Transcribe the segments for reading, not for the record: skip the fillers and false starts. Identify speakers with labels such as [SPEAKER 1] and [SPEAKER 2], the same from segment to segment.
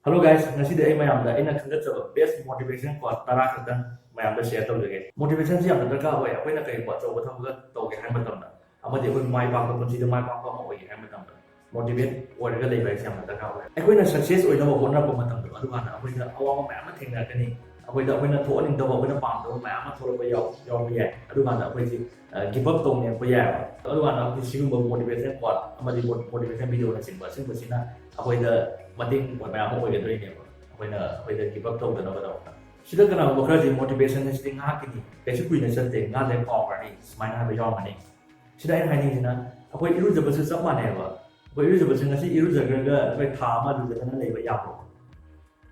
[SPEAKER 1] Hello guys, ngasi ay mayamda aina khanggatjaba best motivation quote tara khadang mayamda share tawjage. Motivation si yamda darka hoy akoina kai ba chaw batham ga tawge hai matamda. Amadi akoi mai pa ko punsi da mai pa ko ma oi hai matamda. Motivate oiraga leiba si yamda darka hoy. Akoina success oina ba honna ko matamda adu hana akoina awa ma mayam thengna kani. Akoina thoaning dawa akoina pam dawa mayam thola ba yaw ba yai. Adu hana akoi si give up tong ne ko yai ba. Adu hana akoi sigum motivation quote amadi motivation video na singba sina akoida mating mayam mo oiga doi ne ba. Akoina give up tawdana ba daw. Sida kana ba khara motivation ni sting ha kini kaisi kuina chate nga le ko ba ni smaina ba yaw mani. Sida ai hani sina akoi iru jaba su chap mane ba. Akoi iru jaba sing ngasi iru jaga ga akoi tha ma du jana lei ba yaw.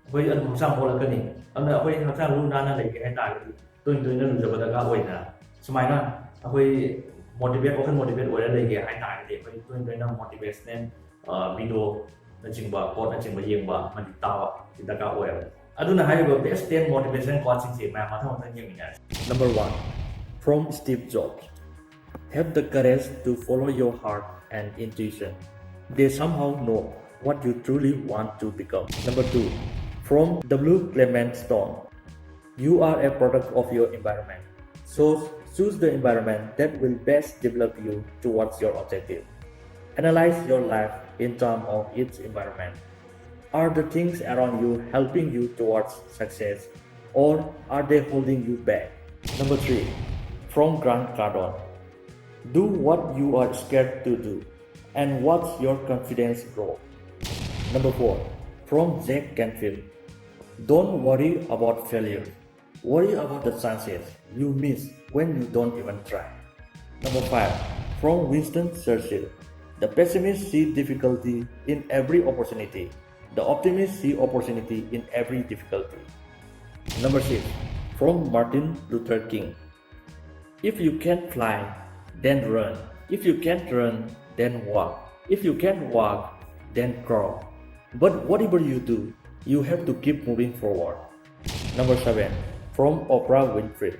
[SPEAKER 1] Akoi adu sang bola kani. Amna akoi sang lu na lei ke ai ta ga toin toin na lu jaba da ga oina. Smaina akoi motivate ko kan motivate oira lei ke ai ta ga de akoi toin toin na motivation video na jingba ko na jingba yengba mani tawa idaka oil aduna haiba best 10 motivation quotes si ma mathang tang yengina. Number 1, from Steve Jobs. Have the courage to follow your heart and intuition. They somehow know what you truly want to become. Number 2, from W. Clement Stone. You are a product of your environment. So choose the environment that will best develop you towards your objective. Analyze your life in terms of its environment. Are the things around you helping you towards success, or are they holding you back? Number 3, from Grant Cardone. Do what you are scared to do and watch your confidence grow. Number 4, from Jack Canfield. Don't worry about failure. Worry about the chances you miss when you don't even try. Number 5, from Winston Churchill. The pessimists see difficulty in every opportunity. The optimists see opportunity in every difficulty. Number 6, from Martin Luther King. If you can't fly, then run. If you can't run, then walk. If you can't walk, then crawl. But whatever you do, you have to keep moving forward. Number 7, from Oprah Winfrey.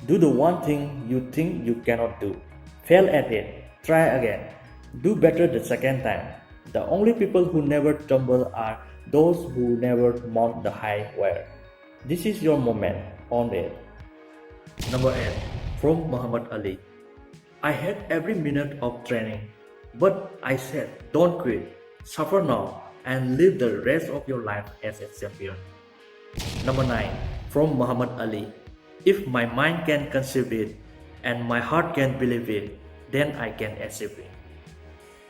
[SPEAKER 1] Do the one thing you think you cannot do. Fail at it. Try again. Do better the second time. The only people who never tumble are those who never mount the high wire. This is your moment. Own it. Number 8, from Muhammad Ali. I had every minute of training, but I said, don't quit. Suffer now and live the rest of your life as a champion. Number 9, from Muhammad Ali. If my mind can conceive it and my heart can believe it, then I can achieve it.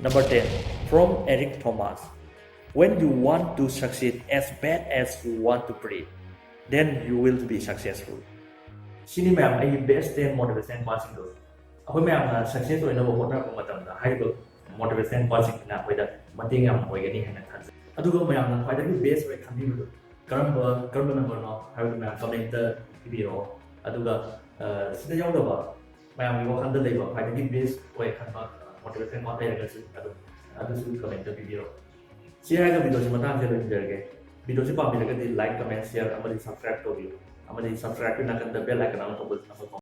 [SPEAKER 1] Number 10, from Eric Thomas. When you want to succeed as bad as you want to pray, then you will be successful. Sini ma'am ay best 10 motivation quotes do. Ako ma'am na success oina ba hotna ko matam da haiba motivation quotes na koida mating am oigani hana than. Aduga ma'am na koida ni best way khambi do. Karamba number no haiba ma'am comment video aduga sida yaw da ba ma'am yo khanda leiba koida ni best way khanba motivation quote ay gasu adu su comment video. Share video si matang se lo jerge. Video si pamila ka di like comment share amadi subscribe to view. Amadi subscribe na kan the bell icon on top of